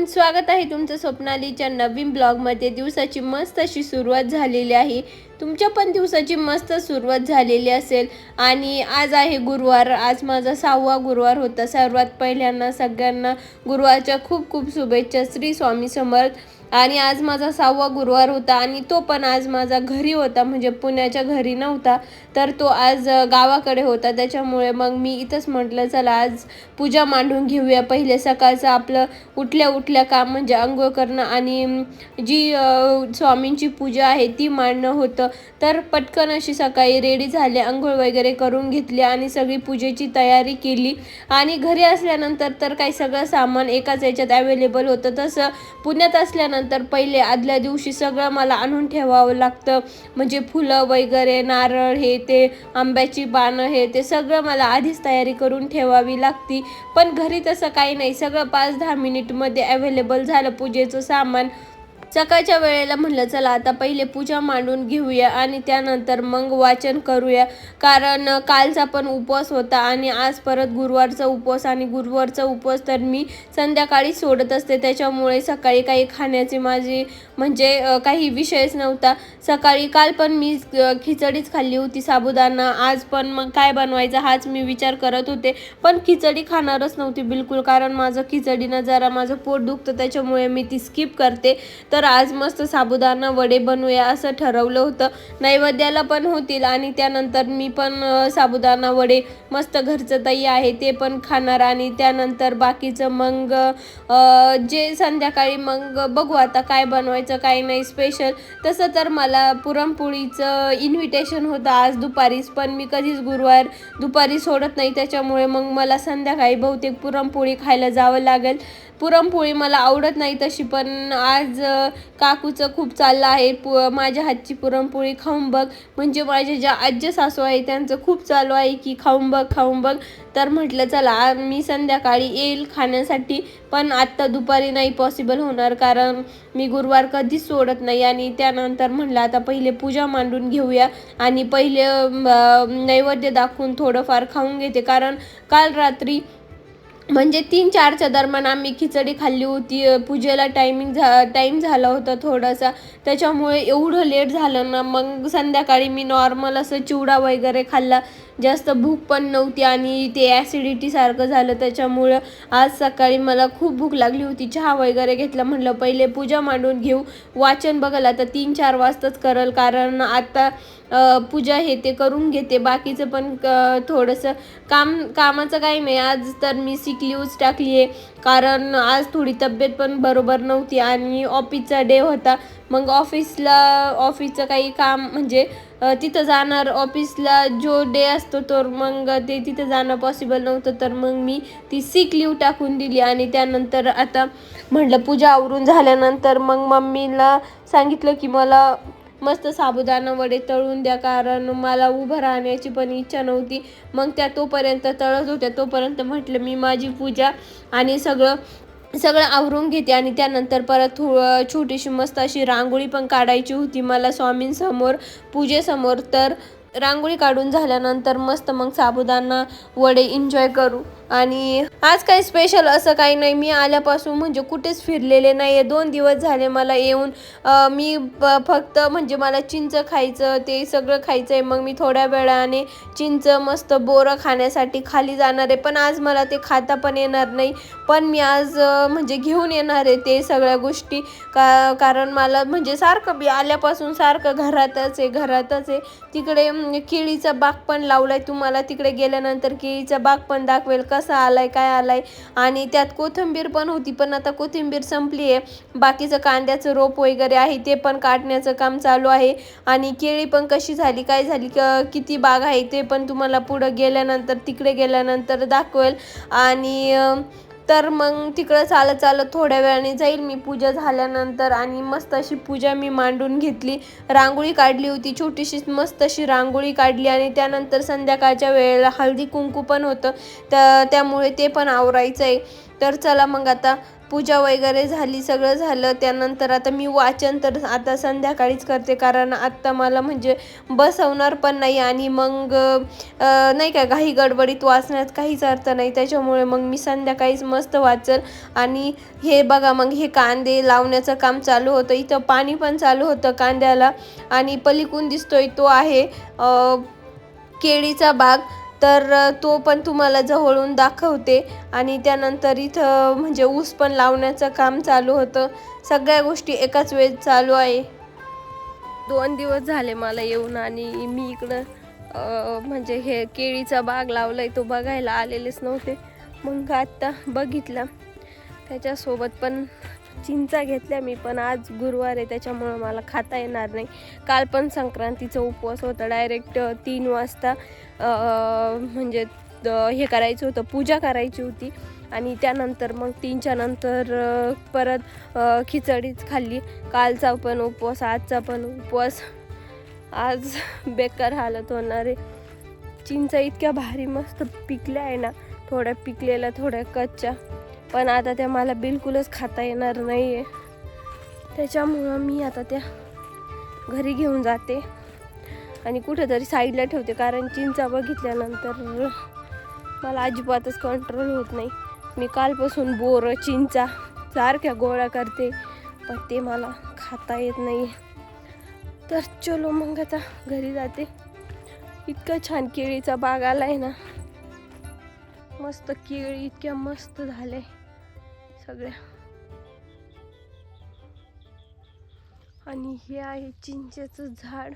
Everyone, स्वागत आहे तुमचं स्वप्नालीच्या नवीन ब्लॉगमध्ये। दिवसाची मस्त अशी सुरुवात झालेली आहे। तुमच्या पण दिवसाची मस्त सुरुवात झालेली असेल। आणि आज आहे गुरुवार। आज माझा 6वा गुरुवार होता। सर्वात पहिल्यांदा सगळ्यांना गुरुवारच्या खूप खूप शुभेच्छा। श्री स्वामी समर्थ। आणि आज माझा 6वा गुरुवार होता आणि तो पण आज माझा घरी होता, म्हणजे पुण्याच्या घरी नव्हता, तर तो आज गावाकडे होता। त्याच्यामुळे मग मी इथंच म्हटलं चला आज पूजा मांडून घेऊया। पहिले सकाळचं आपलं उठल्या उठल्या काम म्हणजे अंघोळ करणं आणि जी स्वामींची पूजा आहे ती मांडणं होतं। तर पटकन अशी सकाळी रेडी झाले, अंघोळ वगैरे करून घेतली आणि सगळी पूजेची तयारी केली। आणि घरी असल्यानंतर तर काही सगळं सामान एकाच याच्यात अवेलेबल होतं। तसं पुण्यात असल्यानंतर पहिले आदल्या दिवशी सगळं मला आणून ठेवावं लागतं, म्हणजे फुलं वगैरे, नारळ, हे ते आंब्याची पानं, हे ते सगळं मला आधीच तयारी करून ठेवावी लागती। पण घरी तसं काही नाही, सगळं 5-10 मिनिटमध्ये अवेलेबल झालं पूजेचं सामान। सकाळच्या वेळेला म्हटलं चला आता पहिले पूजा मांडून घेऊया आणि त्यानंतर मग वाचन करूया, कारण कालचा पण उपवास होता आणि आज परत गुरुवारचा उपवास। आणि गुरुवारचा उपवास तर मी संध्याकाळी सोडत असते, त्याच्यामुळे सकाळी काही खाण्याची माझी म्हणजे काही विषयच नव्हता। सकाळी काल पण मी खिचडीच खाल्ली होती, साबुदाणा। आज पण मग काय बनवायचा हाच मी विचार करत होते, पण खिचडी खाणारच नव्हती बिलकुल, कारण माझं खिचडीनं जरा माझं पोट दुखतं, त्याच्यामुळे मी ती स्किप करते। तर आज मस्त साबुदाणा वडे बनवूया असं ठरवलं होतं। नैवेद्याला पण होतील आणि त्यानंतर मी पण साबुदाणा वडे मस्त घरचं ताई आहे ते पण खाणार। आणि त्यानंतर बाकीचं मग जे संध्याकाळी मग बघू आता काय बनवायचं काय नाही स्पेशल। तसं तर मला पुरणपोळीचं इन्व्हिटेशन होतं आज दुपारीच, पण मी कधीच गुरुवार दुपारी सोडत नाही, त्याच्यामुळे मग मला संध्याकाळी बहुतेक पुरणपोळी खायला जावं लागेल। पुरणपोळी मला आवडत नाही तशी, पण आज काकूचं खूप चाललं आहे माझ्या हातची पुरणपोळी खाऊन बघ, म्हणजे माझ्या ज्या आज्या सासू आहे त्यांचं खूप चालू आहे की खाऊन बघ खाऊन बघ। तर म्हटलं चला मी संध्याकाळी येईल खाण्यासाठी, पण आत्ता दुपारी नाही पॉसिबल होणार, कारण मी गुरुवार कधीच सोडत नाही। आणि त्यानंतर म्हटलं आता पहिले पूजा मांडून घेऊया आणि पहिले नैवेद्य दाखवून थोडंफार खाऊन घेते, कारण काल रात्री म्हणजे 3-4च्या दरम्यान आम्ही खिचडी खाल्ली होती। पूजेला टाईम झाला होता थोडासा, त्याच्यामुळे एवढं लेट झालं ना, मग संध्याकाळी मी नॉर्मल असं चिवडा वगैरे खाल्ला, जास्त भूक पण नव्हती आणि ते ॲसिडिटी सारखं झालं, त्याच्यामुळं आज सकाळी मला खूप भूक लागली होती। चहा वगैरे घेतला, म्हटलं पहिले पूजा मांडून घेऊ, वाचन बघायला आता 3-4 वाजताच करल, कारण आता पूजा हे ते करून घेते, बाकीचं पण थोडंसं कामाचं काही नाही। आज तर मी सिक लीव्हच टाकली आहे, कारण आज थोडी तब्येत पण बरोबर नव्हती आणि ऑफिसचा डे होता। मग ऑफिसचं काही काम म्हणजे तिथं जाणार, ऑफिसला जो डे असतो तर मग ते तिथं जाणं पॉसिबल नव्हतं, तर मग मी ती सिक लीव्ह टाकून दिली। आणि त्यानंतर आता म्हटलं पूजा आवरून झाल्यानंतर मग मम्मीला सांगितलं की मला मस्त साबुदाणा वडे तळून द्या, कारण मला उभं राहण्याची पण इच्छा नव्हती। मग त्या तोपर्यंत तळत होत्या, तोपर्यंत म्हटलं मी माझी पूजा आणि सगळं आवरून घेते। आणि त्यानंतर परत छोटीशी मस्त अशी रांगोळी पण काढायची होती मला स्वामींसमोर पूजेसमोर। तर रांगोळी काढून झाल्यानंतर मस्त मग साबुदाणा वडे एन्जॉय करू। आणि आज काही स्पेशल असं काही नाही, मी आल्यापासून म्हणजे कुठेच फिरलेले नाही आहे, 2 दिवस झाले मला येऊन। मी फक्त म्हणजे मला चिंच खायचं, ते सगळं खायचं आहे, मग मी थोड्या वेळाने चिंच मस्त बोरं खाण्यासाठी खाली जाणार आहे, पण आज मला ते खाता पण येणार नाही, पण मी आज म्हणजे घेऊन येणार आहे ते सगळ्या गोष्टी, कारण मला म्हणजे सारखं मी आल्यापासून सारखं घरातच आहे। तिकडे केळीचा बाग पण लावलाय, तुम्हाला तिकडे गेल्यानंतर केळीचा बाग पण दाखवेल कसा आलाय काय आलाय। आणि त्यात कोथिंबीर पण होती, पण आता कोथिंबीर संपली आहे। बाकीचं कांद्याचं रोप वगैरे आहे ते पण काढण्याचं काम चालू आहे। आणि केळी पण कशी झाली काय झाली किती बाग आहे ते पण तुम्हाला पुढं गेल्यानंतर तिकडे गेल्यानंतर दाखवेल। आणि तर मग तिकडं चालत थोड्या वेळाने जाईल मी पूजा झाल्यानंतर। आणि मस्त अशी पूजा मी मांडून घेतली, रांगोळी काढली होती छोटीशी, मस्त अशी रांगोळी काढली। आणि त्यानंतर संध्याकाळच्या वेळेला हळदी कुंकू पण होतं, त्यामुळे ते पण आवरायचं आहे। तर चला मग आता पूजा वगैरे झाली, सगळं झालं. त्यानंतर आता मी वाचन तर आता संध्याकाळीच करते, कारण आत्ता मला म्हणजे बसवणार पण नाही आणि मग नाही का घाई गडबडीत वाचण्यात काहीच अर्थ नाही. त्याच्यामुळे मग मी संध्याकाळीच मस्त वाचल. आणि हे बघा मग हे कांदे लावण्याचं काम चालू होतं. इथं पाणी पण चालू होतं कांद्याला. आणि पलीकडून दिसतोय तो आहे केळीचा बाग, तर तो पण तुम्हाला जवळून दाखवते. आणि त्यानंतर इथं म्हणजे ऊस पण लावण्याचं काम चालू होतं. सगळ्या गोष्टी एकाच वेळेस चालू आहे. 2 दिवस झाले मला येऊन आणि मी इकडं म्हणजे हे केळीचा बाग लावलाय तो बघायला आलेलेच नव्हते. मग आत्ता बघितलं. त्याच्यासोबत पण चिंचा घेतल्या मी, पण आज गुरुवार आहे त्याच्यामुळं मला खाता येणार नाही. काल पण संक्रांतीचा उपवास होता. डायरेक्ट 3 वाजता म्हणजे हे करायचं होतं, पूजा करायची होती. आणि त्यानंतर मग 3च्या नंतर परत खिचडीच खाल्ली. कालचा पण उपवास, आजचा पण उपवास. आज बेकार हालत होणार आहे. चिंचा इतक्या भारी मस्त पिकल्या आहे ना, थोड्या पिकलेल्या थोड्या कच्च्या, पण आता त्या मला बिलकुलच खाता येणार नाही आहे. त्याच्यामुळं मी आता त्या घरी घेऊन जाते आणि कुठेतरी साईडला ठेवते, कारण चिंचा बघितल्यानंतर मला अजिबातच कंट्रोल होत नाही. मी कालपासून बोरं चिंचा सारख्या गोळा करते, पण ते मला खाता येत नाही. तर चलो मग आता घरी जाते. इतका छान केळीचा बाग आलाय ना, मस्त केळी इतक्या मस्त झाल्या सगळ्या. आणि हे आहे चिंचेचं झाड.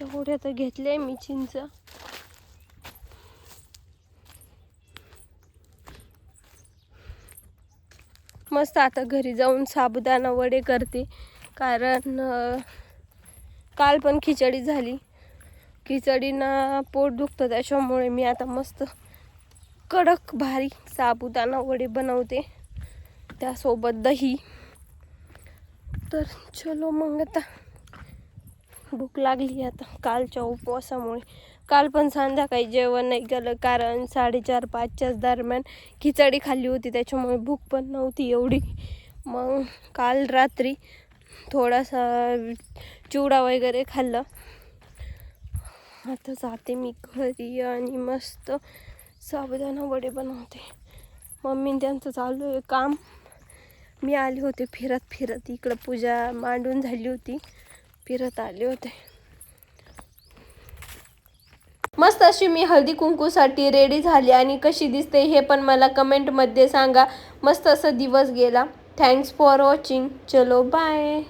एवढ्या तर घेतले मी चिंच. मस्त आता घरी जाऊन साबुदाणा वडे करते, कारण काल पण खिचडी झाली. खिचडीनं पोट दुखतं, त्याच्यामुळे मी आता मस्त कडक भारी साबुदाणा वडे बनवते, त्यासोबत दही. तर चलो मग आता भूक लागली आता कालच्या उपवासामुळे. काल पण संध्याकाळी जेवण नाही केलं, कारण 4:30-5च्याच दरम्यान खिचडी खाल्ली होती, त्याच्यामुळे भूक पण नव्हती एवढी. मग काल रात्री थोडासा चिवडा वगैरे खाल्लं. आता जाते मी घरी आणि मस्त साबुदाणा वडे बनवते. मम्मी त्यांचं चालू आहे काम. मी आले होते फिरत इकडं, पूजा मांडून झाली होती, फिरत आले होते. मस्त अशी मी हळदी कुंकूसाठी रेडी झाली आणि कशी दिसते हे पण मला कमेंटमध्ये सांगा. मस्त असा दिवस गेला. Thanks for watching. चलो बाय.